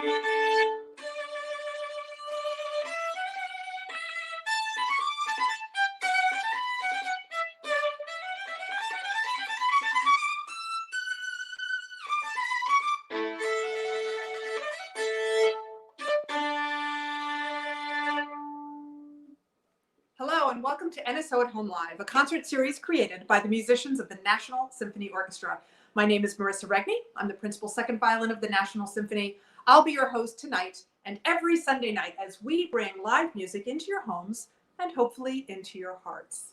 Hello and welcome to NSO at Home Live, a concert series created by the musicians of the National Symphony Orchestra. My name is Marissa Regni. I'm the principal second violin of the National Symphony. I'll be your host tonight and every Sunday night as we bring live music into your homes and hopefully into your hearts.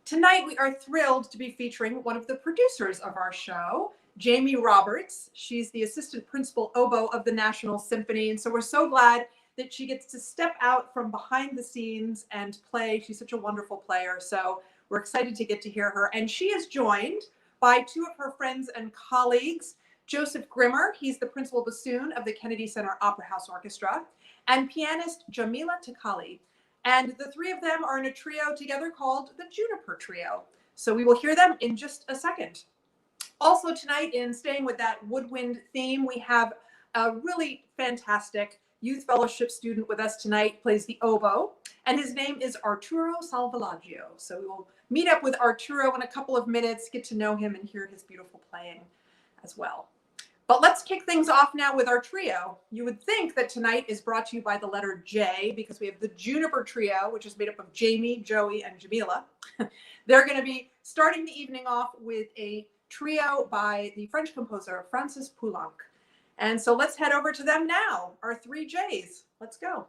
Tonight we are thrilled to be featuring one of the producers of our show, Jamie Roberts. She's the assistant principal oboe of the National Symphony, and so we're so glad that she gets to step out from behind the scenes and play. She's such a wonderful player, so we're excited to get to hear her. And she is joined by two of her friends and colleagues, Joseph Grimmer, he's the principal bassoon of the Kennedy Center Opera House Orchestra, and pianist Jamila Tekalli. And the three of them are in a trio together called the Juniper Trio. So we will hear them in just a second. Also tonight, in staying with that woodwind theme, we have a really fantastic youth fellowship student with us tonight, plays the oboe, and his name is Arturo Salvalaggio. So we will meet up with Arturo in a couple of minutes, get to know him and hear his beautiful playing as well. But let's kick things off now with our trio. You would think that tonight is brought to you by the letter J because we have the Juniper Trio, which is made up of Jamie, Joey, and Jamila. They're going to be starting the evening off with a trio by the French composer Francis Poulenc. And so let's head over to them now, our three J's. Let's go.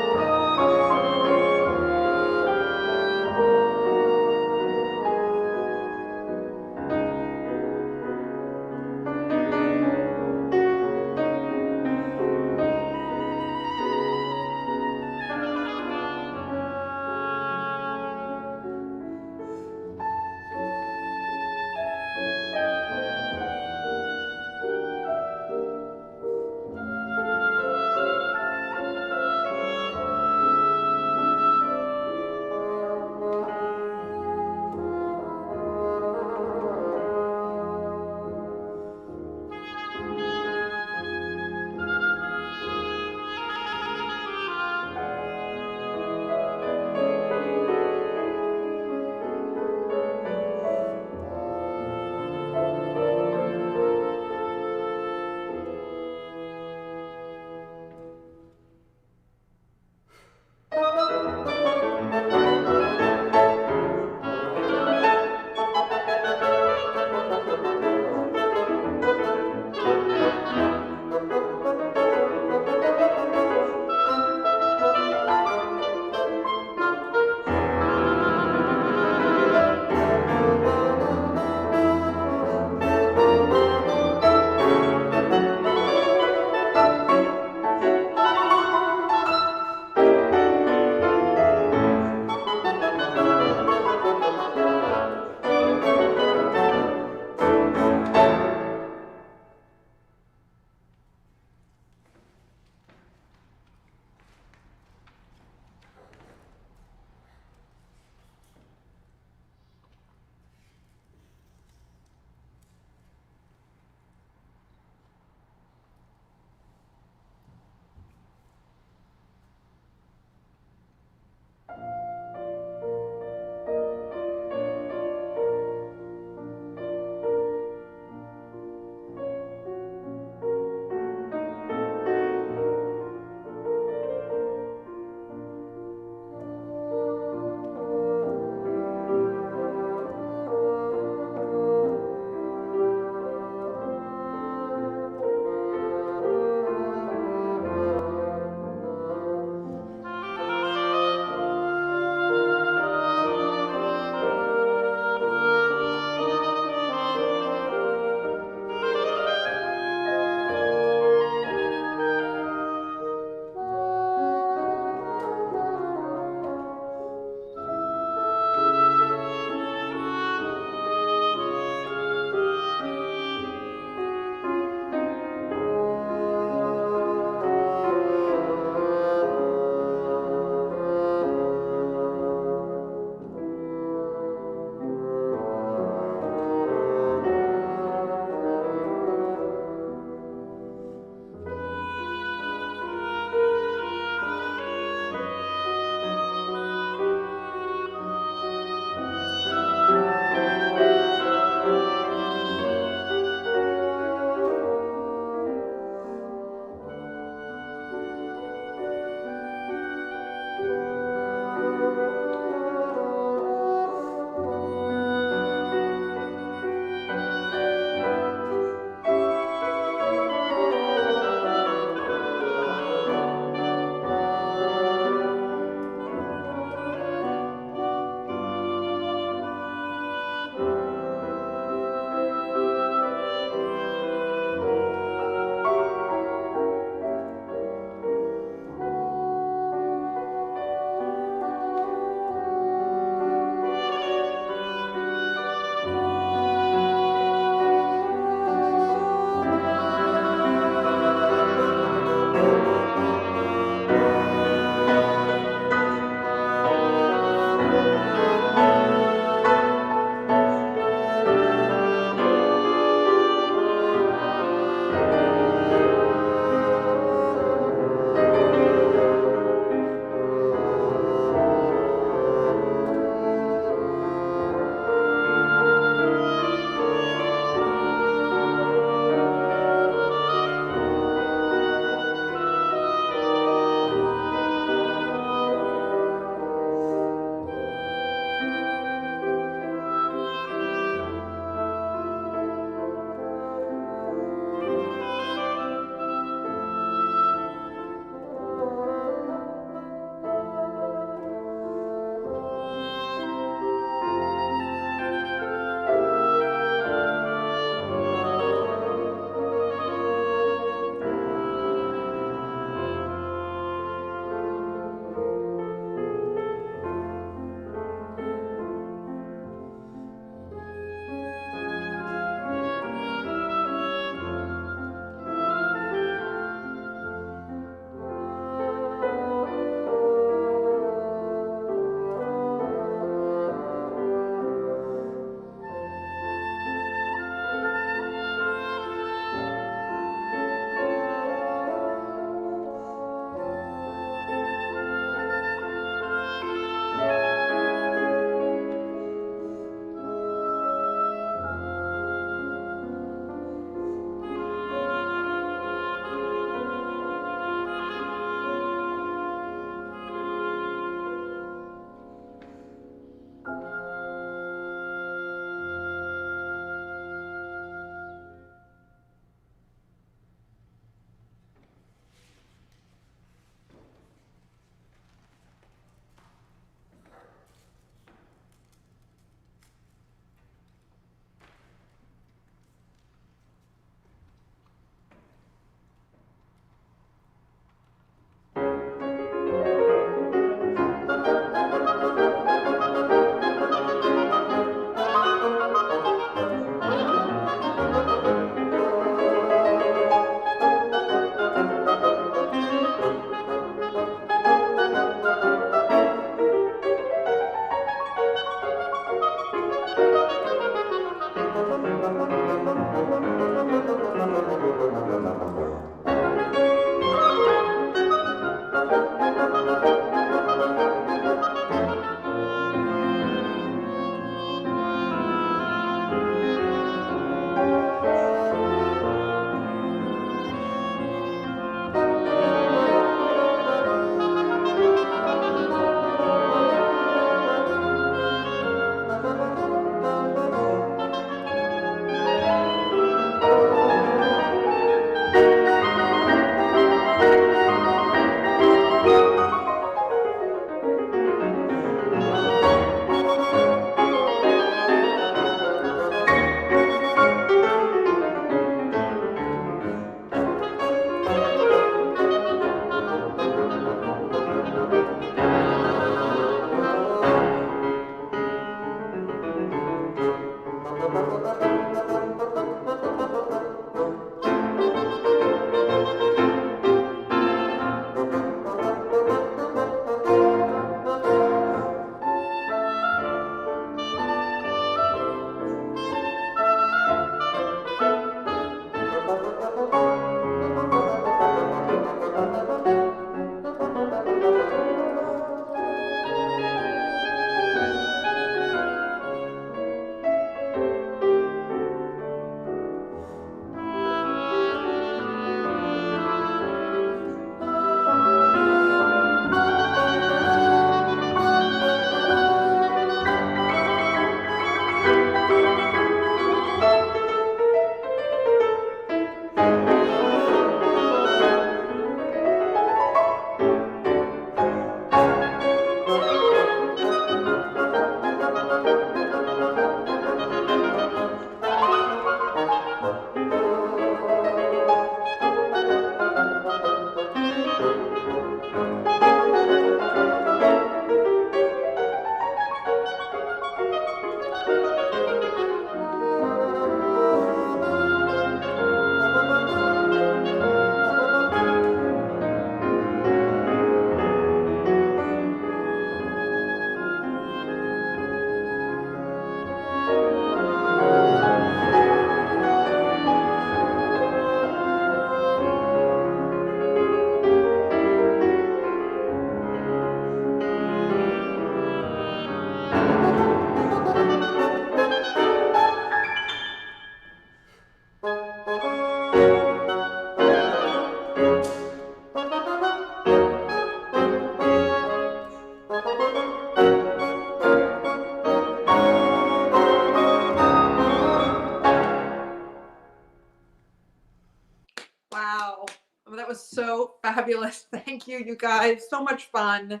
so fabulous. Thank you, you guys. So much fun.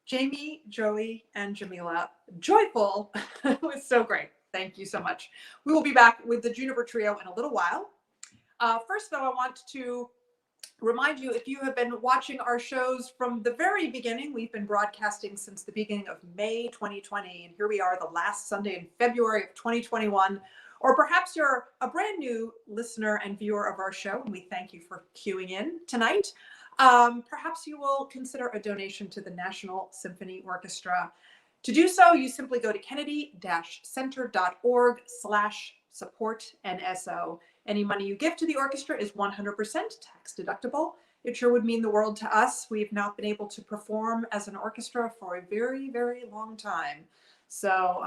Jamie, Joey, and Jamila, joyful. It was so great. Thank you so much. We will be back with the Juniper Trio in a little while. First, though, I want to remind you, if you have been watching our shows from the very beginning, we've been broadcasting since the beginning of May 2020, and here we are the last Sunday in February of 2021. Or perhaps you're a brand new listener and viewer of our show, and we thank you for queuing in tonight. Perhaps you will consider a donation to the National Symphony Orchestra. To do so, you simply go to kennedy-center.org/support NSO. Any money you give to the orchestra is 100% tax deductible. It sure would mean the world to us. We've not been able to perform as an orchestra for a very, very long time. So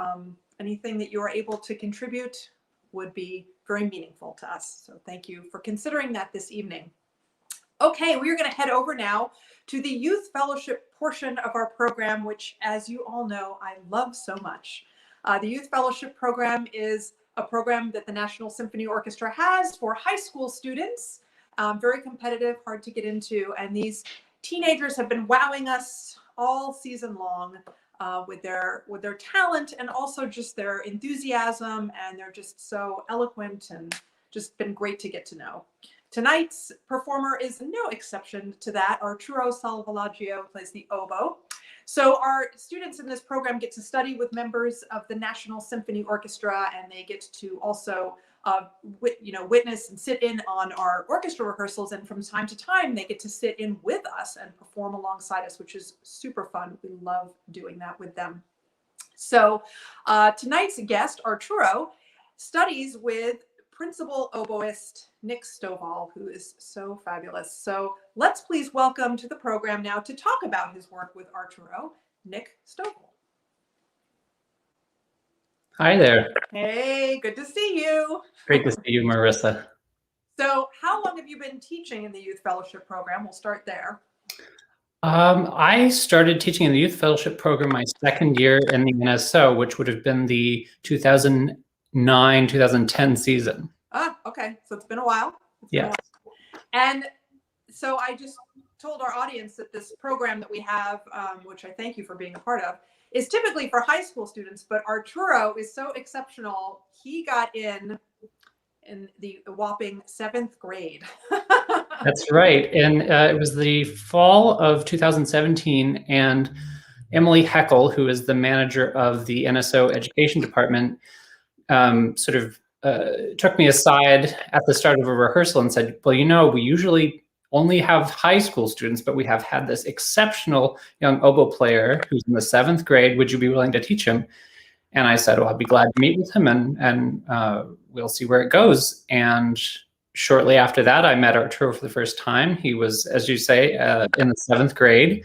anything that you are able to contribute would be very meaningful to us. So thank you for considering that this evening. Okay, we are going to head over now to the Youth Fellowship portion of our program, which, as you all know, I love so much. The Youth Fellowship program is a program that the National Symphony Orchestra has for high school students. Very competitive, hard to get into, and these teenagers have been wowing us all season long with their talent and also just their enthusiasm, and they're just so eloquent and just been great to get to know. Tonight's performer is no exception to that. Arturo Salvalaggio plays the oboe. So our students in this program get to study with members of the National Symphony Orchestra, and they get to also witness and sit in on our orchestra rehearsals. And from time to time, they get to sit in with us and perform alongside us, which is super fun. We love doing that with them. So tonight's guest, Arturo, studies with Principal Oboist Nick Stovall, who is so fabulous. So let's please welcome to the program now to talk about his work with Arturo, Nick Stovall. Hi there. Hey, good to see you. Great to see you, Marissa. So how long have you been teaching in the Youth Fellowship program? We'll start there. I started teaching in the Youth Fellowship program my second year in the NSO, which would have been the 2009-2010 season. Ah, okay. So it's been a while. Yeah. And so I just told our audience that this program that we have, which I thank you for being a part of, is typically for high school students, but Arturo is so exceptional. He got in the whopping 7th grade. That's right. And it was the fall of 2017, and Emily Heckel, who is the manager of the NSO Education Department, sort of took me aside at the start of a rehearsal and said, well, you know, we usually only have high school students, but we have had this exceptional young oboe player who's in the 7th grade. Would you be willing to teach him? And I said, well, I'd be glad to meet with him, and we'll see where it goes. And shortly after that, I met Arturo for the first time. He was, as you say, in the 7th grade.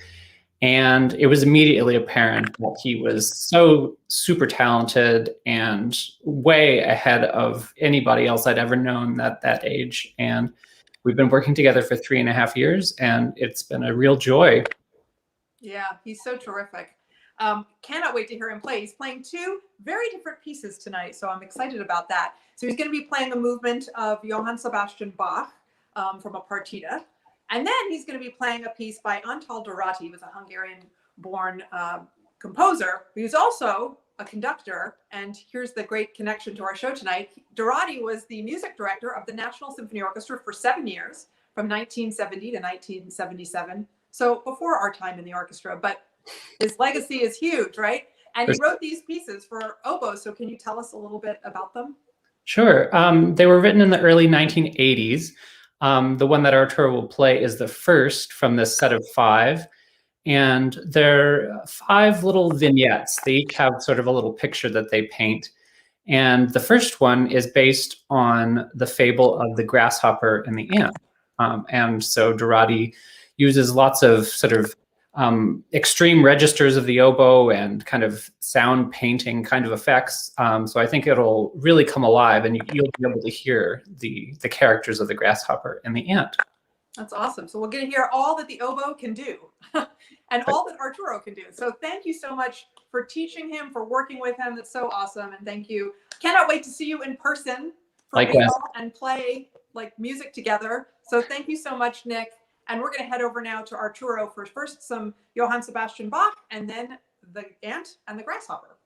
And it was immediately apparent that he was so super talented and way ahead of anybody else I'd ever known at that age. And we've been working together for 3.5 years, and it's been a real joy. Yeah, he's so terrific. Cannot wait to hear him play. He's playing 2 very different pieces tonight, so I'm excited about that. So he's going to be playing a movement of Johann Sebastian Bach from a partita. And then he's going to be playing a piece by Antal Dorati, who was a Hungarian-born composer, who's also a conductor. And here's the great connection to our show tonight. Dorati was the music director of the National Symphony Orchestra for 7 years, from 1970 to 1977. So before our time in the orchestra, but his legacy is huge, right? And he wrote these pieces for oboe. So can you tell us a little bit about them? Sure. They were written in the early 1980s. The one that Arturo will play is the first from this set of 5. And they're 5 little vignettes. They each have sort of a little picture that they paint. And the first one is based on the fable of the grasshopper and the ant. And so Dorati uses lots of sort of extreme registers of the oboe and kind of sound painting kind of effects. So I think it'll really come alive, and you'll be able to hear the characters of the grasshopper and the ant. That's awesome. So we're going to hear all that the oboe can do and all that Arturo can do. So thank you so much for teaching him, for working with him. That's so awesome. And thank you. Cannot wait to see you in person for real and play like music together. So thank you so much, Nick. And we're going to head over now to Arturo for first some Johann Sebastian Bach, and then the Ant and the Grasshopper.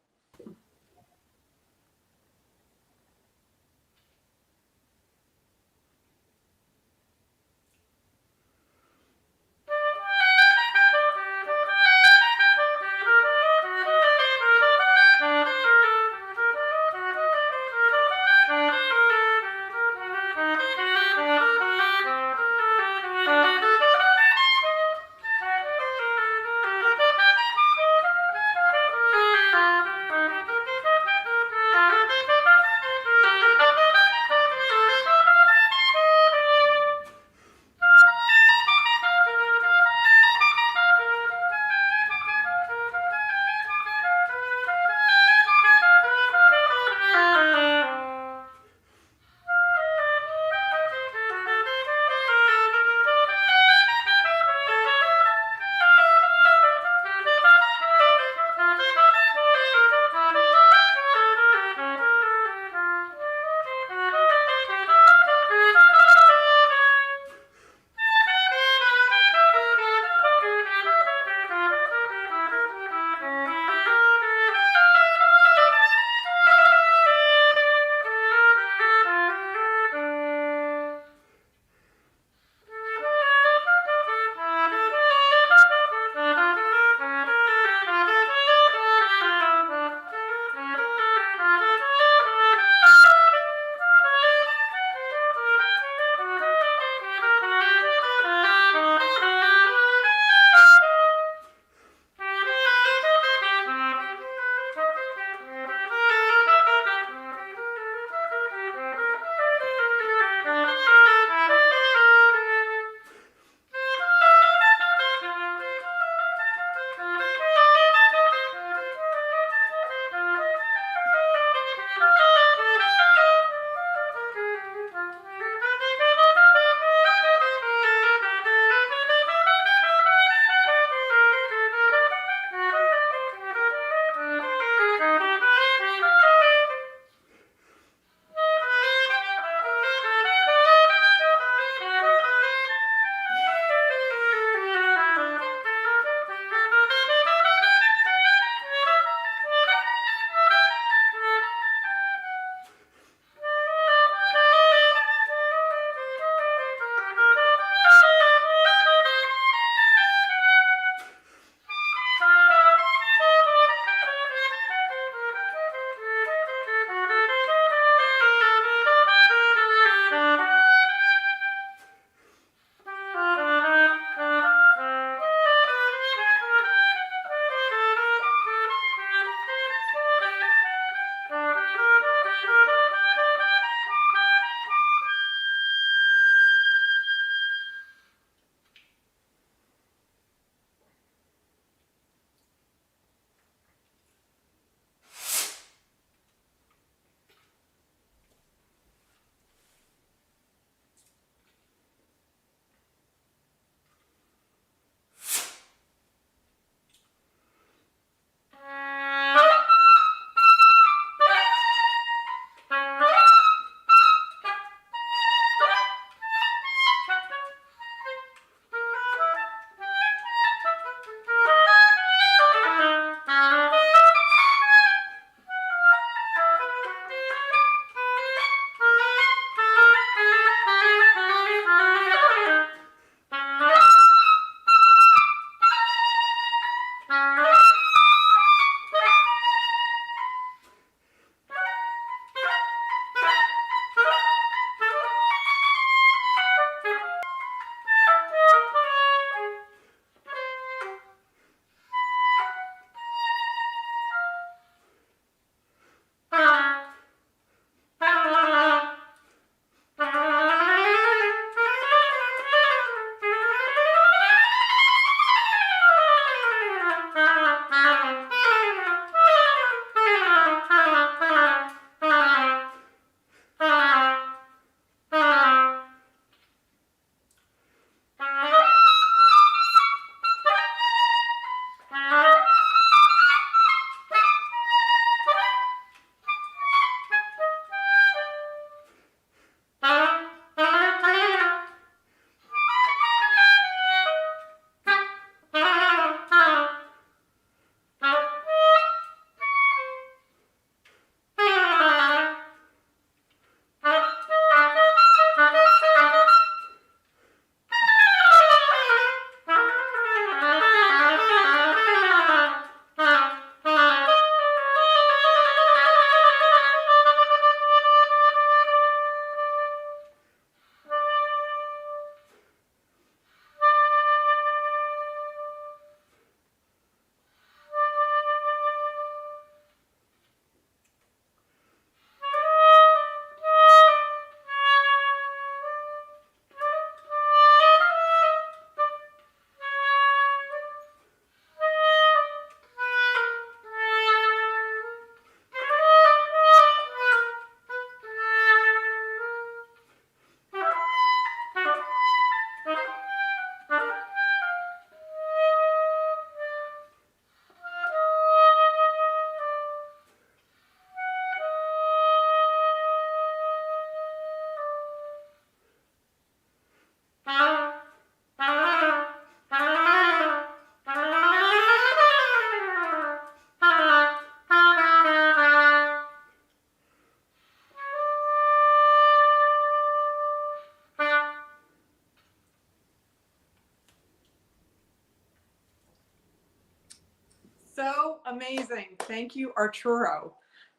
So amazing. Thank you, Arturo.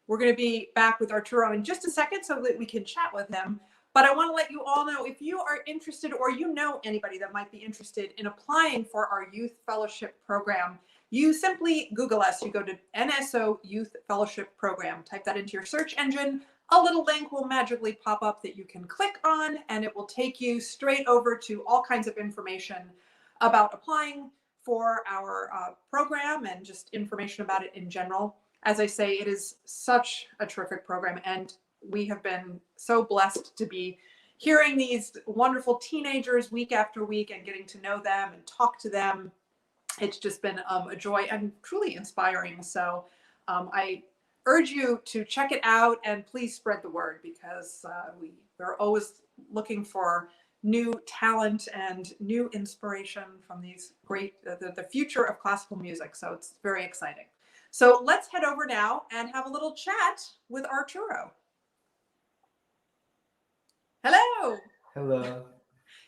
We're going to be back with Arturo in just a second so that we can chat with him. But I want to let you all know, if you are interested or you know anybody that might be interested in applying for our Youth Fellowship Program, you simply Google us. You go to NSO Youth Fellowship Program, type that into your search engine. A little link will magically pop up that you can click on, and it will take you straight over to all kinds of information about applying for our program and just information about it in general. As I say, it is such a terrific program, and we have been so blessed to be hearing these wonderful teenagers week after week and getting to know them and talk to them. It's just been a joy and truly inspiring. So I urge you to check it out, and please spread the word, because we're always looking for new talent and new inspiration from these great, the future of classical music. So it's very exciting. So let's head over now and have a little chat with Arturo. Hello. Hello.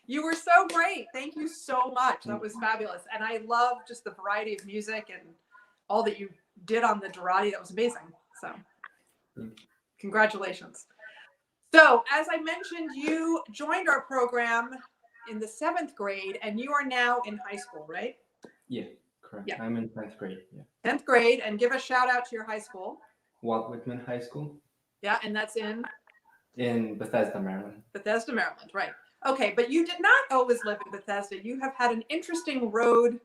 You were so great. Thank you so much. That was fabulous. And I love just the variety of music and all that you did on the Dorati. That was amazing. So congratulations. So as I mentioned, you joined our program in the 7th grade, and you are now in high school, right? Yeah, correct. Yeah. I'm in 10th grade. Yeah. 10th grade, and give a shout out to your high school. Walt Whitman High School Yeah, and that's in Bethesda, Maryland. Bethesda, Maryland, right. Okay, but you did not always live in Bethesda. You have had an interesting road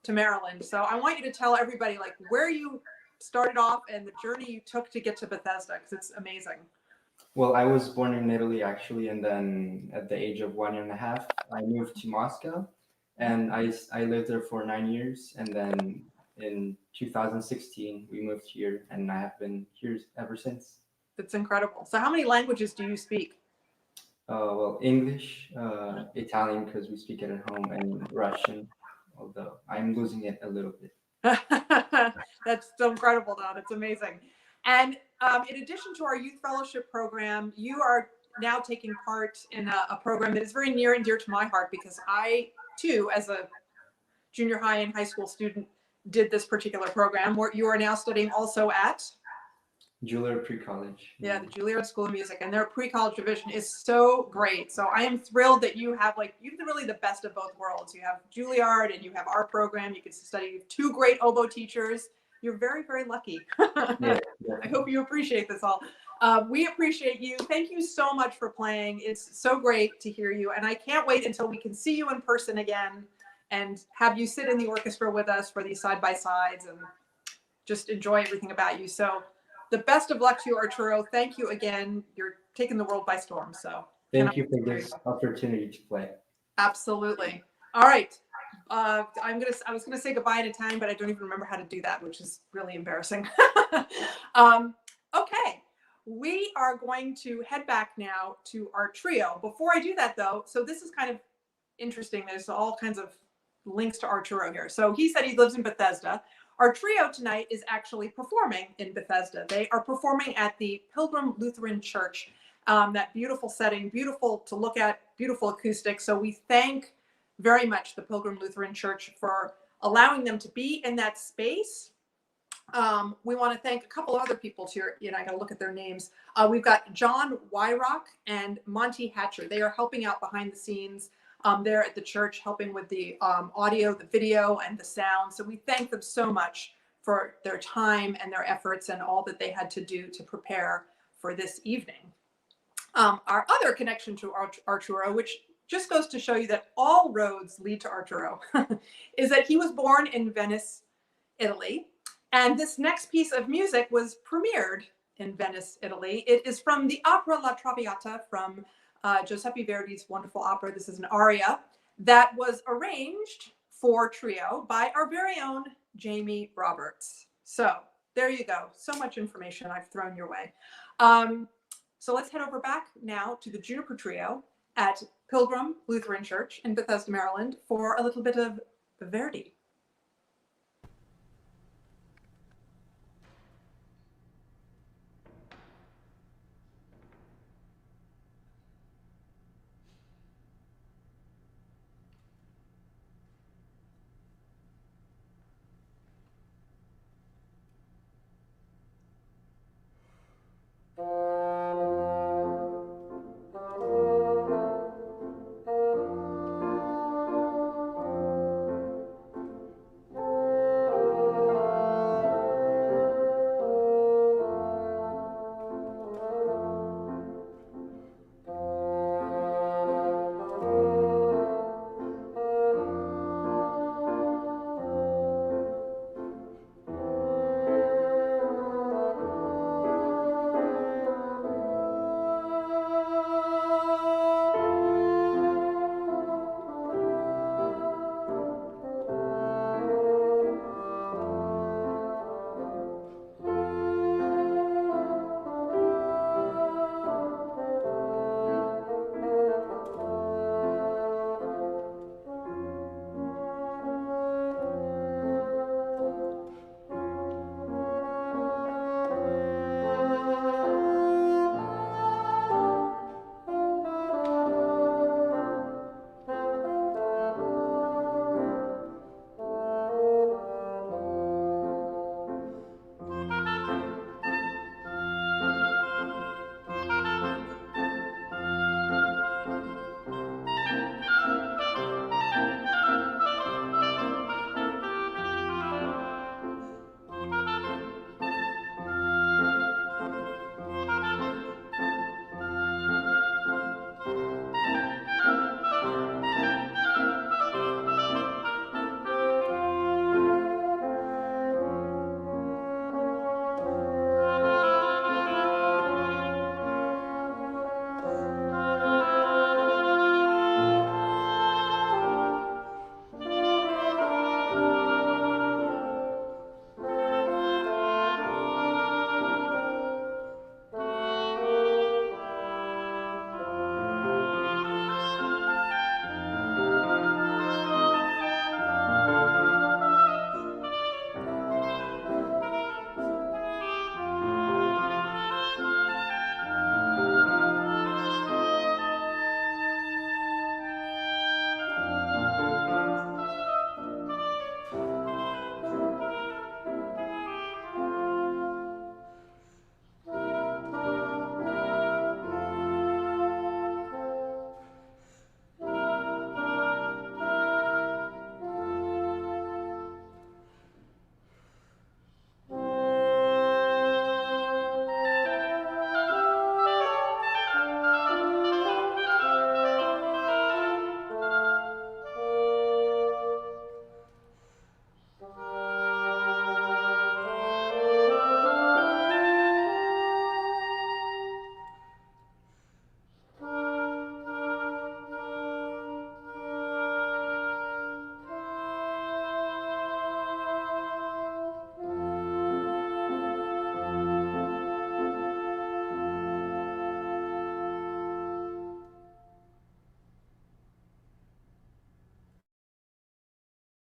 to Maryland. So I want you to tell everybody like where you started off and the journey you took to get to Bethesda, because it's amazing. Well, I was born in Italy actually, and then at the age of 1.5, I moved to Moscow, and I lived there for 9 years, and then in 2016 we moved here, and I have been here ever since. That's incredible. So how many languages do you speak? Well, English, Italian because we speak it at home, and Russian, although I'm losing it a little bit. That's so incredible, Don. It's amazing. And in addition to our youth fellowship program, you are now taking part in a program that is very near and dear to my heart, because I, too, as a junior high and high school student, did this particular program, where you are now studying also at Juilliard Pre-College. the Juilliard School of Music, and their pre-college division is so great. So I am thrilled that you have you've really the best of both worlds. You have Juilliard and you have our program. You can study 2 great oboe teachers. You're very, very lucky. Yeah. I hope you appreciate this all. We appreciate you. Thank you so much for playing. It's so great to hear you. And I can't wait until we can see you in person again and have you sit in the orchestra with us for these side-by-sides and just enjoy everything about you. So the best of luck to you, Arturo. Thank you again. You're taking the world by storm. So thank you for this opportunity to play. Absolutely. All right. I was gonna say goodbye in Italian, but I don't even remember how to do that, which is really embarrassing. Okay, we are going to head back now to our trio. Before I do that, though, so this is kind of interesting. There's all kinds of links to Arturo here. So he said he lives in Bethesda. Our trio tonight is actually performing in Bethesda. They are performing at the Pilgrim Lutheran Church. That beautiful setting, beautiful to look at, beautiful acoustics. So we thank very much the Pilgrim Lutheran Church for allowing them to be in that space. We want to thank a couple of other people here. I got to look at their names. We've got John Wyrock and Monty Hatcher. They are helping out behind the scenes. They're at the church helping with the audio, the video, and the sound. So we thank them so much for their time and their efforts and all that they had to do to prepare for this evening. Our other connection to Arturo, which just goes to show you that all roads lead to Arturo, is that he was born in Venice, Italy. And this next piece of music was premiered in Venice, Italy. It is from the opera La Traviata from Giuseppe Verdi's wonderful opera. This is an aria that was arranged for trio by our very own Jamie Roberts. So there you go. So much information I've thrown your way. So let's head over back now to the Juniper Trio at Pilgrim Lutheran Church in Bethesda, Maryland for a little bit of Verdi.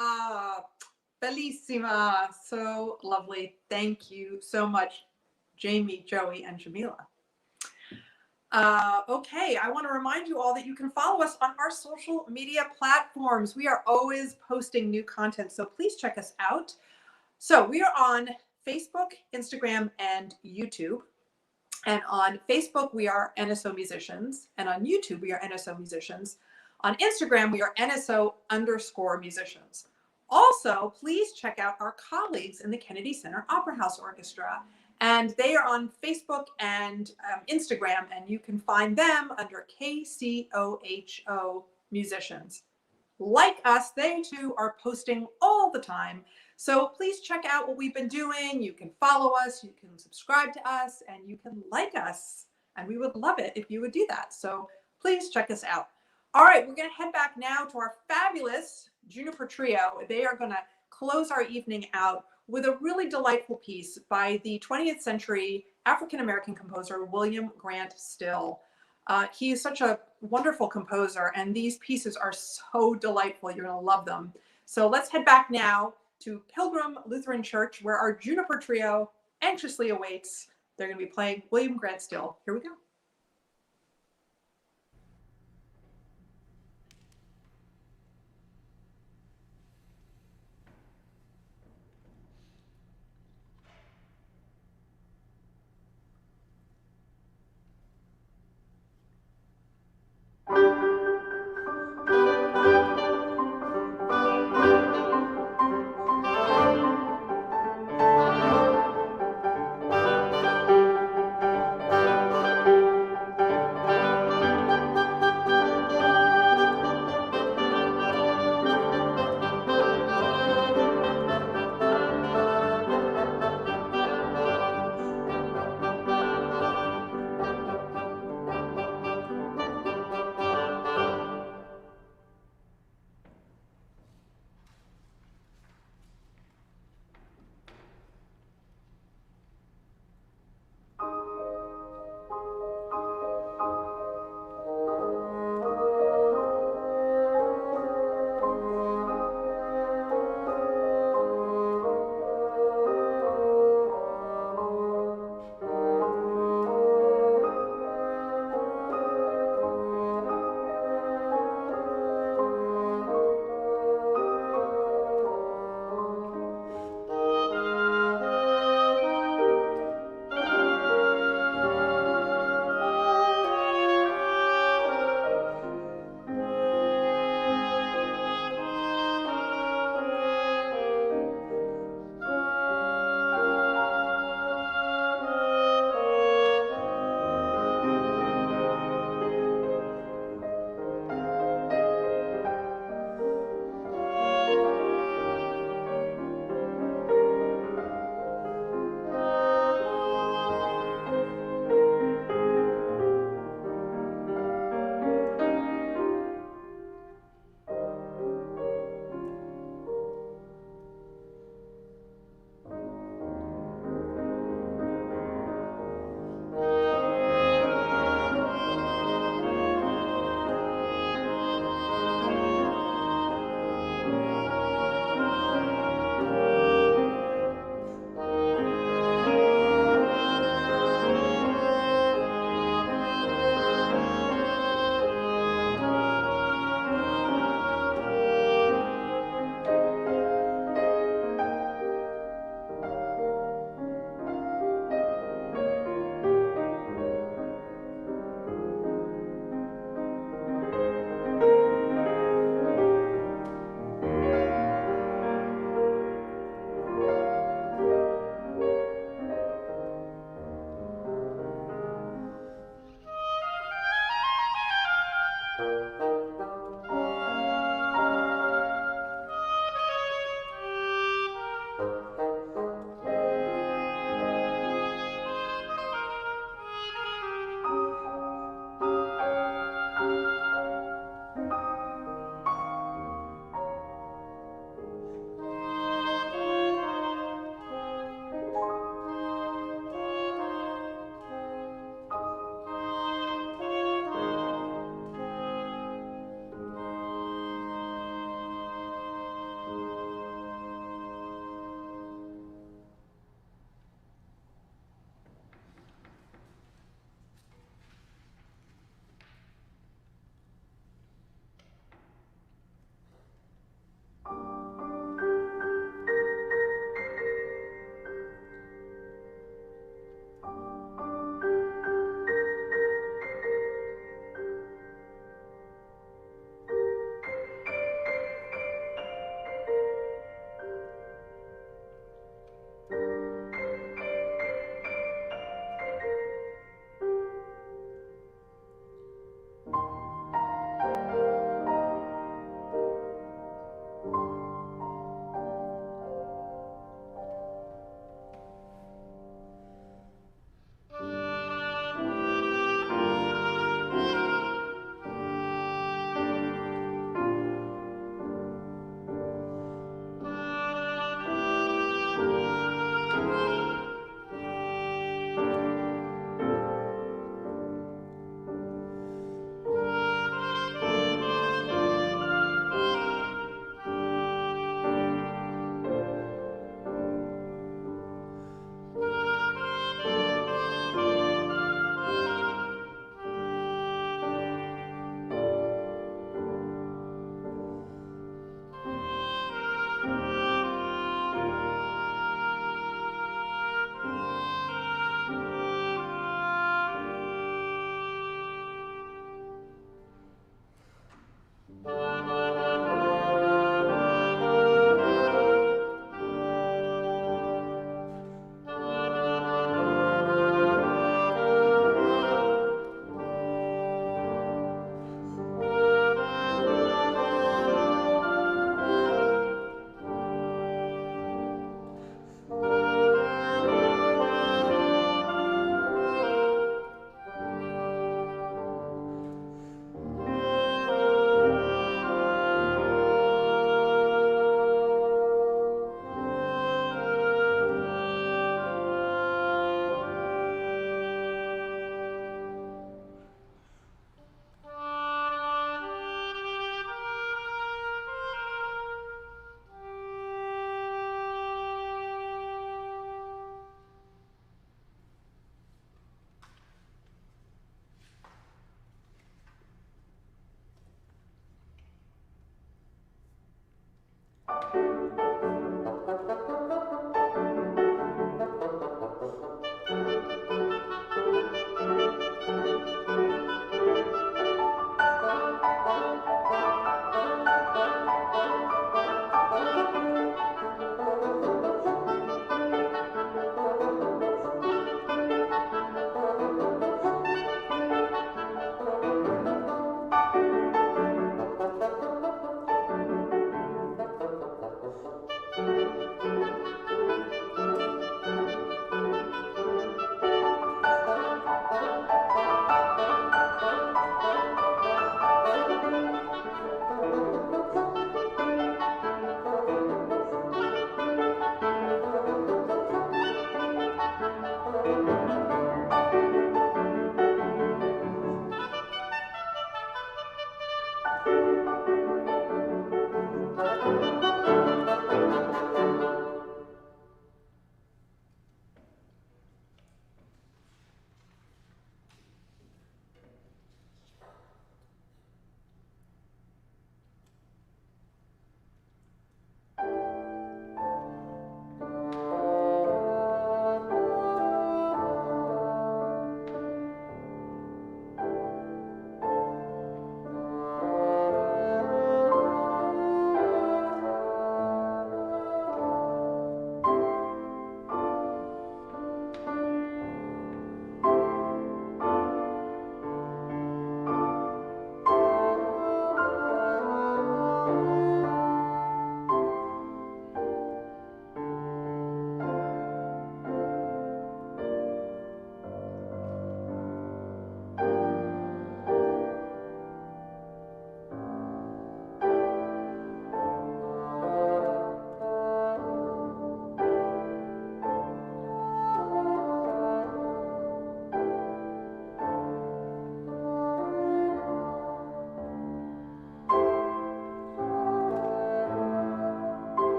Bellissima. So lovely. Thank you so much, Jamie, Joey, and Jamila. Okay, I want to remind you all that you can follow us on our social media platforms. We are always posting new content, so please check us out. So we are on Facebook, Instagram, and YouTube. And on Facebook, we are NSO Musicians. And on YouTube, we are NSO Musicians. On Instagram, we are NSO_musicians. Also, please check out our colleagues in the Kennedy Center Opera House Orchestra. And they are on Facebook and Instagram, and you can find them under KCOHO Musicians. Like us, they too are posting all the time. So please check out what we've been doing. You can follow us, you can subscribe to us, and you can like us. And we would love it if you would do that. So please check us out. All right, we're going to head back now to our fabulous Juniper Trio. They are going to close our evening out with a really delightful piece by the 20th century African-American composer, William Grant Still. He is such a wonderful composer, and these pieces are so delightful. You're going to love them. So let's head back now to Pilgrim Lutheran Church, where our Juniper Trio anxiously awaits. They're going to be playing William Grant Still. Here we go.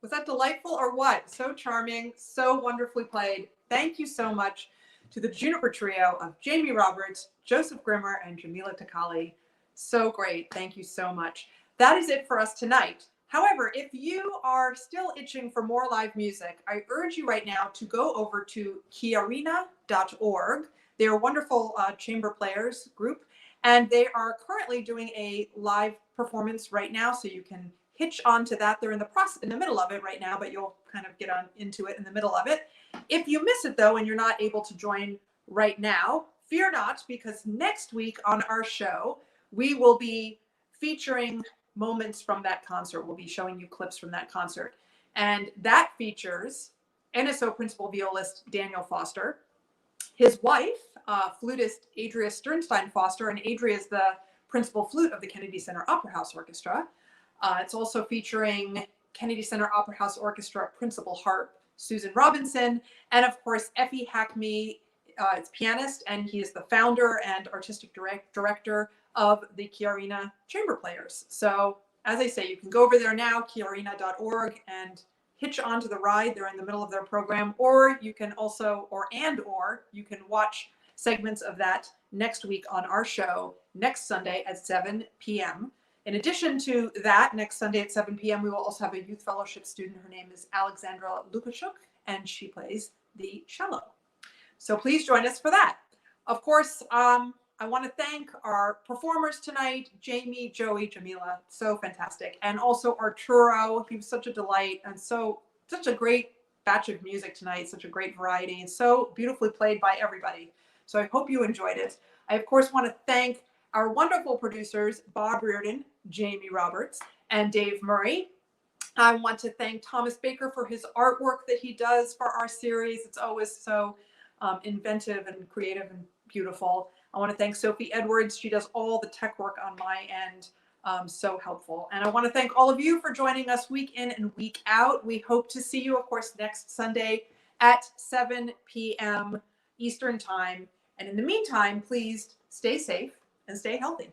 Was that delightful or what? So charming, so wonderfully played. Thank you so much to the Juniper Trio of Jamie Roberts, Joseph Grimmer, and Jamila Tekalli. So great. Thank you so much. That is it for us tonight. However, if you are still itching for more live music, I urge you right now to go over to kiarina.org. They are a wonderful chamber players group, and they are currently doing a live performance right now, so you can hitch onto that. They're in the middle of it right now, but you'll kind of get on into it in the middle of it. If you miss it though, and you're not able to join right now, fear not, because next week on our show, we will be featuring moments from that concert. We'll be showing you clips from that concert. And that features NSO Principal Violist Daniel Foster, his wife, flutist Adria Sternstein Foster, and Adria is the principal flute of the Kennedy Center Opera House Orchestra. It's also featuring Kennedy Center Opera House Orchestra principal harp Susan Robinson, and of course Effie Hackme, it's pianist, and he is the founder and artistic director of the Chiarina Chamber Players. So as I say, you can go over there now, chiarina.org, and hitch onto the ride. They're in the middle of their program, or you can also, or you can watch segments of that next week on our show next Sunday at 7 p.m. In addition to that, next Sunday at 7 p.m., we will also have a youth fellowship student. Her name is Alexandra Lukashuk, and she plays the cello. So please join us for that. Of course, I want to thank our performers tonight, Jamie, Joey, Jamila, so fantastic. And also Arturo, he was such a delight, and such a great batch of music tonight, such a great variety, and so beautifully played by everybody. So I hope you enjoyed it. I, of course, want to thank our wonderful producers, Bob Reardon, Jamie Roberts, and Dave Murray. I want to thank Thomas Baker for his artwork that he does for our series. It's always so inventive and creative and beautiful. I want to thank Sophie Edwards. She does all the tech work on my end. So helpful. And I want to thank all of you for joining us week in and week out. We hope to see you, of course, next Sunday at 7 p.m. Eastern Time. And in the meantime, please stay safe and stay healthy.